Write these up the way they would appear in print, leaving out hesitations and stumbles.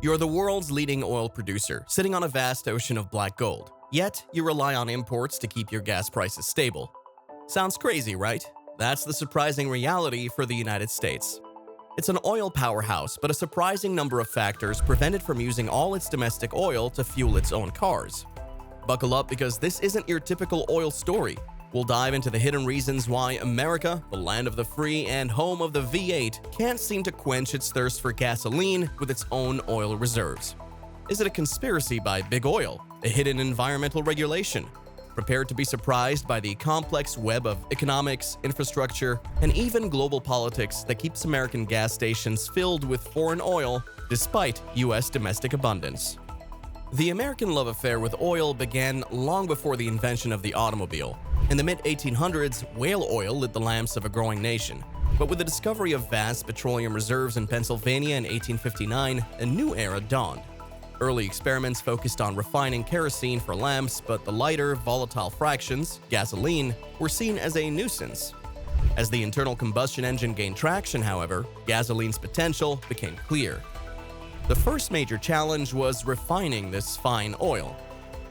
You're the world's leading oil producer, sitting on a vast ocean of black gold. Yet, you rely on imports to keep your gas prices stable. Sounds crazy, right? That's the surprising reality for the United States. It's an oil powerhouse, but a surprising number of factors prevent it from using all its domestic oil to fuel its own cars. Buckle up because this isn't your typical oil story. We'll dive into the hidden reasons why America, the land of the free and home of the V8, can't seem to quench its thirst for gasoline with its own oil reserves. Is it a conspiracy by Big Oil? A hidden environmental regulation? Prepare to be surprised by the complex web of economics, infrastructure, and even global politics that keeps American gas stations filled with foreign oil despite U.S. domestic abundance. The American love affair with oil began long before the invention of the automobile. In the mid-1800s, whale oil lit the lamps of a growing nation. But with the discovery of vast petroleum reserves in Pennsylvania in 1859, a new era dawned. Early experiments focused on refining kerosene for lamps, but the lighter, volatile fractions, gasoline, were seen as a nuisance. As the internal combustion engine gained traction, however, gasoline's potential became clear. The first major challenge was refining this fine oil.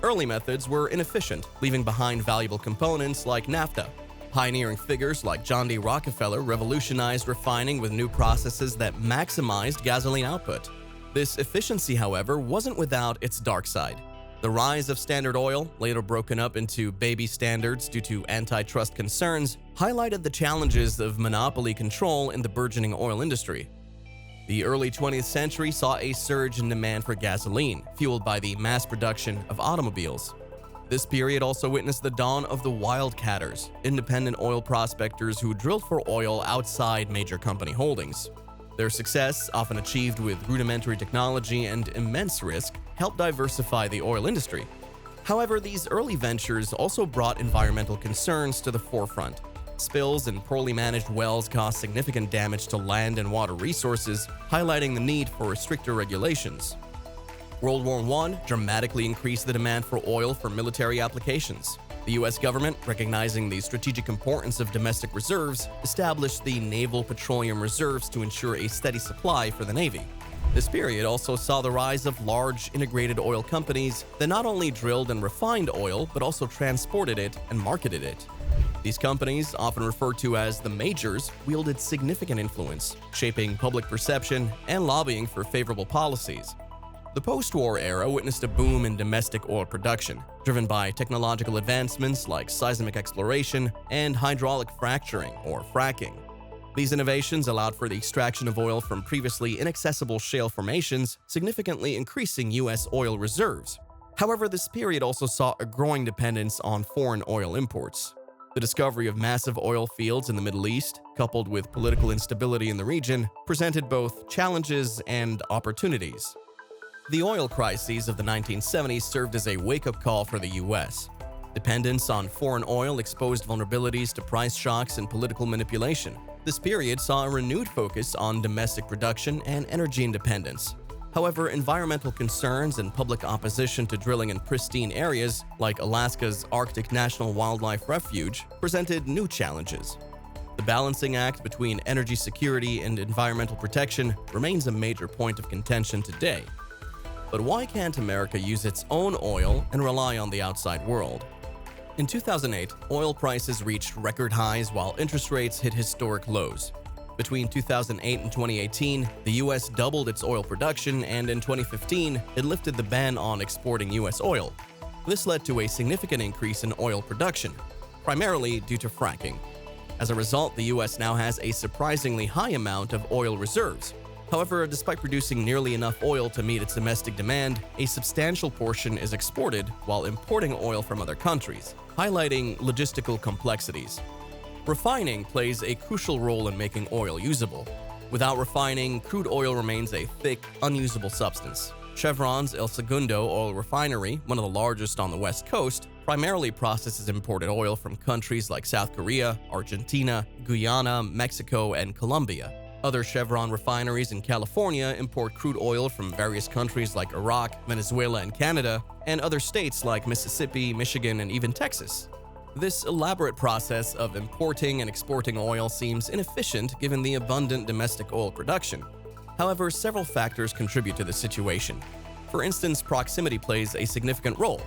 Early methods were inefficient, leaving behind valuable components like naphtha. Pioneering figures like John D. Rockefeller revolutionized refining with new processes that maximized gasoline output. This efficiency, however, wasn't without its dark side. The rise of Standard Oil, later broken up into baby standards due to antitrust concerns, highlighted the challenges of monopoly control in the burgeoning oil industry. The early 20th century saw a surge in demand for gasoline, fueled by the mass production of automobiles. This period also witnessed the dawn of the wildcatters, independent oil prospectors who drilled for oil outside major company holdings. Their success, often achieved with rudimentary technology and immense risk, helped diversify the oil industry. However, these early ventures also brought environmental concerns to the forefront. Spills and poorly managed wells caused significant damage to land and water resources, highlighting the need for stricter regulations. World War I dramatically increased the demand for oil for military applications. The U.S. government, recognizing the strategic importance of domestic reserves, established the Naval Petroleum Reserves to ensure a steady supply for the Navy. This period also saw the rise of large integrated oil companies that not only drilled and refined oil, but also transported it and marketed it. These companies, often referred to as the majors, wielded significant influence, shaping public perception and lobbying for favorable policies. The post-war era witnessed a boom in domestic oil production, driven by technological advancements like seismic exploration and hydraulic fracturing, or fracking. These innovations allowed for the extraction of oil from previously inaccessible shale formations, significantly increasing U.S. oil reserves. However, this period also saw a growing dependence on foreign oil imports. The discovery of massive oil fields in the Middle East, coupled with political instability in the region, presented both challenges and opportunities. The oil crises of the 1970s served as a wake-up call for the U.S. Dependence on foreign oil exposed vulnerabilities to price shocks and political manipulation. This period saw a renewed focus on domestic production and energy independence. However, environmental concerns and public opposition to drilling in pristine areas, like Alaska's Arctic National Wildlife Refuge, presented new challenges. The balancing act between energy security and environmental protection remains a major point of contention today. But why can't America use its own oil and rely on the outside world? In 2008, oil prices reached record highs while interest rates hit historic lows. Between 2008 and 2018, the U.S. doubled its oil production, and in 2015, it lifted the ban on exporting U.S. oil. This led to a significant increase in oil production, primarily due to fracking. As a result, the U.S. now has a surprisingly high amount of oil reserves. However, despite producing nearly enough oil to meet its domestic demand, a substantial portion is exported while importing oil from other countries, highlighting logistical complexities. Refining plays a crucial role in making oil usable. Without refining, crude oil remains a thick, unusable substance. Chevron's El Segundo oil refinery, one of the largest on the West Coast, primarily processes imported oil from countries like South Korea, Argentina, Guyana, Mexico, and Colombia. Other Chevron refineries in California import crude oil from various countries like Iraq, Venezuela, and Canada, and other states like Mississippi, Michigan, and even Texas. This elaborate process of importing and exporting oil seems inefficient given the abundant domestic oil production. However, several factors contribute to the situation. For instance, proximity plays a significant role.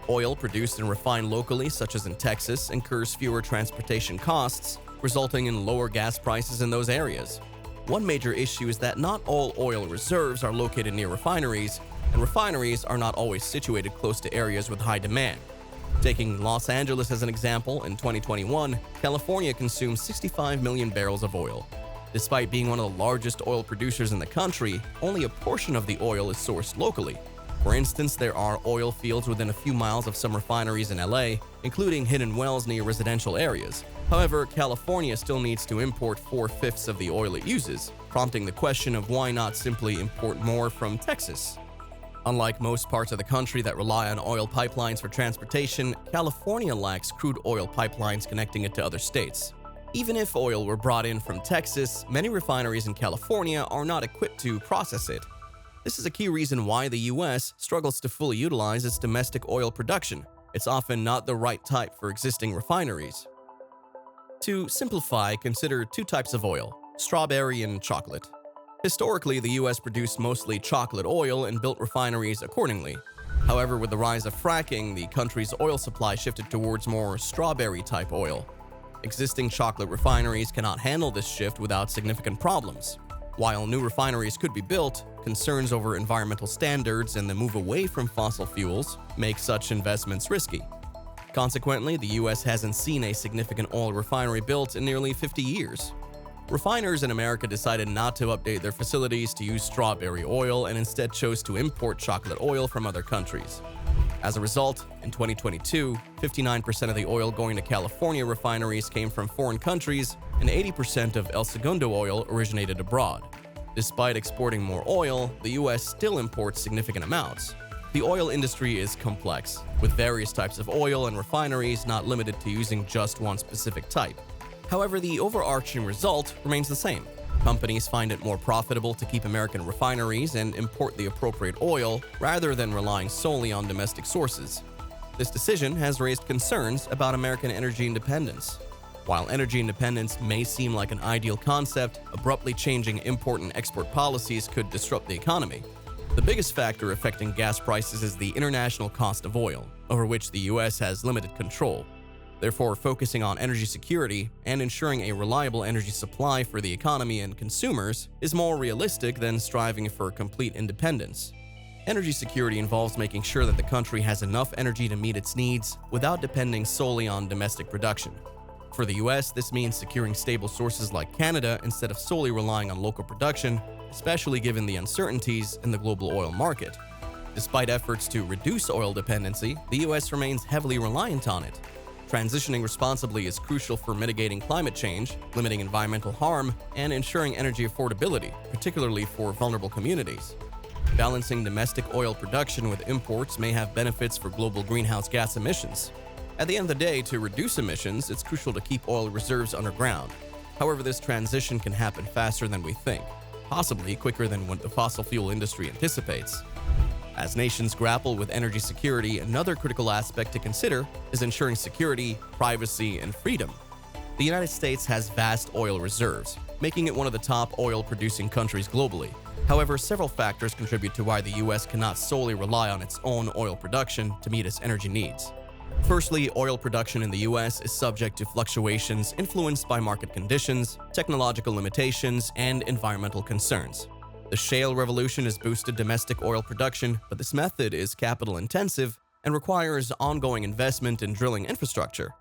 Oil produced and refined locally, such as in Texas, incurs fewer transportation costs, resulting in lower gas prices in those areas. One major issue is that not all oil reserves are located near refineries, and refineries are not always situated close to areas with high demand. Taking Los Angeles as an example, in 2021, California consumed 65 million barrels of oil. Despite being one of the largest oil producers in the country, only a portion of the oil is sourced locally. For instance, there are oil fields within a few miles of some refineries in LA, including hidden wells near residential areas. However, California still needs to import 4/5 of the oil it uses, prompting the question of why not simply import more from Texas. Unlike most parts of the country that rely on oil pipelines for transportation, California lacks crude oil pipelines connecting it to other states. Even if oil were brought in from Texas, many refineries in California are not equipped to process it. This is a key reason why the US struggles to fully utilize its domestic oil production. It's often not the right type for existing refineries. To simplify, consider two types of oil: strawberry and chocolate. Historically, the US produced mostly chocolate oil and built refineries accordingly. However, with the rise of fracking, the country's oil supply shifted towards more strawberry-type oil. Existing chocolate refineries cannot handle this shift without significant problems. While new refineries could be built, concerns over environmental standards and the move away from fossil fuels make such investments risky. Consequently, the US hasn't seen a significant oil refinery built in nearly 50 years. Refiners in America decided not to update their facilities to use strawberry oil and instead chose to import chocolate oil from other countries. As a result, in 2022, 59% of the oil going to California refineries came from foreign countries, and 80% of El Segundo oil originated abroad. Despite exporting more oil, the US still imports significant amounts. The oil industry is complex, with various types of oil and refineries not limited to using just one specific type. However, the overarching result remains the same. Companies find it more profitable to keep American refineries and import the appropriate oil rather than relying solely on domestic sources. This decision has raised concerns about American energy independence. While energy independence may seem like an ideal concept, abruptly changing import and export policies could disrupt the economy. The biggest factor affecting gas prices is the international cost of oil, over which the US has limited control. Therefore, focusing on energy security and ensuring a reliable energy supply for the economy and consumers is more realistic than striving for complete independence. Energy security involves making sure that the country has enough energy to meet its needs without depending solely on domestic production. For the US, this means securing stable sources like Canada instead of solely relying on local production, especially given the uncertainties in the global oil market. Despite efforts to reduce oil dependency, the US remains heavily reliant on it. Transitioning responsibly is crucial for mitigating climate change, limiting environmental harm, and ensuring energy affordability, particularly for vulnerable communities. Balancing domestic oil production with imports may have benefits for global greenhouse gas emissions. At the end of the day, to reduce emissions, it's crucial to keep oil reserves underground. However, this transition can happen faster than we think, possibly quicker than what the fossil fuel industry anticipates. As nations grapple with energy security, another critical aspect to consider is ensuring security, privacy, and freedom. The United States has vast oil reserves, making it one of the top oil-producing countries globally. However, several factors contribute to why the US cannot solely rely on its own oil production to meet its energy needs. Firstly, oil production in the US is subject to fluctuations influenced by market conditions, technological limitations, and environmental concerns. The shale revolution has boosted domestic oil production, but this method is capital-intensive and requires ongoing investment in drilling infrastructure.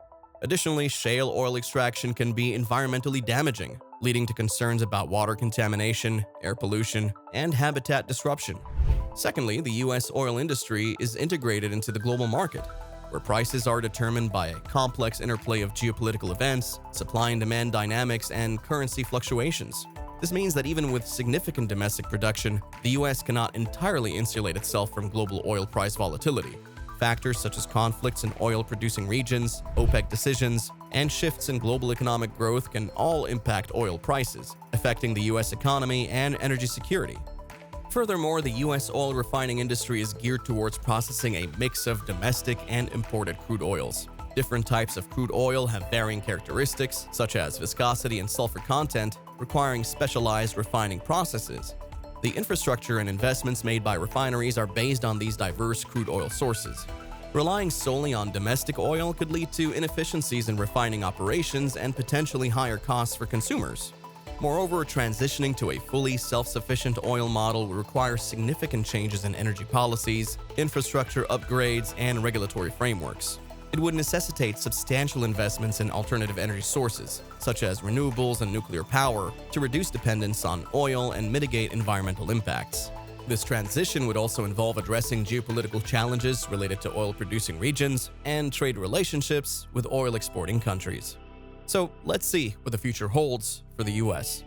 Additionally, shale oil extraction can be environmentally damaging, leading to concerns about water contamination, air pollution, and habitat disruption. Secondly, the US oil industry is integrated into the global market, where prices are determined by a complex interplay of geopolitical events, supply and demand dynamics, and currency fluctuations. This means that even with significant domestic production, the US cannot entirely insulate itself from global oil price volatility. Factors such as conflicts in oil-producing regions, OPEC decisions, and shifts in global economic growth can all impact oil prices, affecting the US economy and energy security. Furthermore, the US oil refining industry is geared towards processing a mix of domestic and imported crude oils. Different types of crude oil have varying characteristics, such as viscosity and sulfur content, requiring specialized refining processes. The infrastructure and investments made by refineries are based on these diverse crude oil sources. Relying solely on domestic oil could lead to inefficiencies in refining operations and potentially higher costs for consumers. Moreover, transitioning to a fully self-sufficient oil model will require significant changes in energy policies, infrastructure upgrades, and regulatory frameworks. It would necessitate substantial investments in alternative energy sources, such as renewables and nuclear power, to reduce dependence on oil and mitigate environmental impacts. This transition would also involve addressing geopolitical challenges related to oil-producing regions and trade relationships with oil-exporting countries. So let's see what the future holds for the US.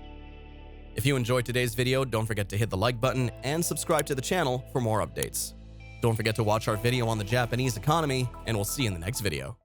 If you enjoyed today's video, don't forget to hit the like button and subscribe to the channel for more updates. Don't forget to watch our video on the Japanese economy, and we'll see you in the next video.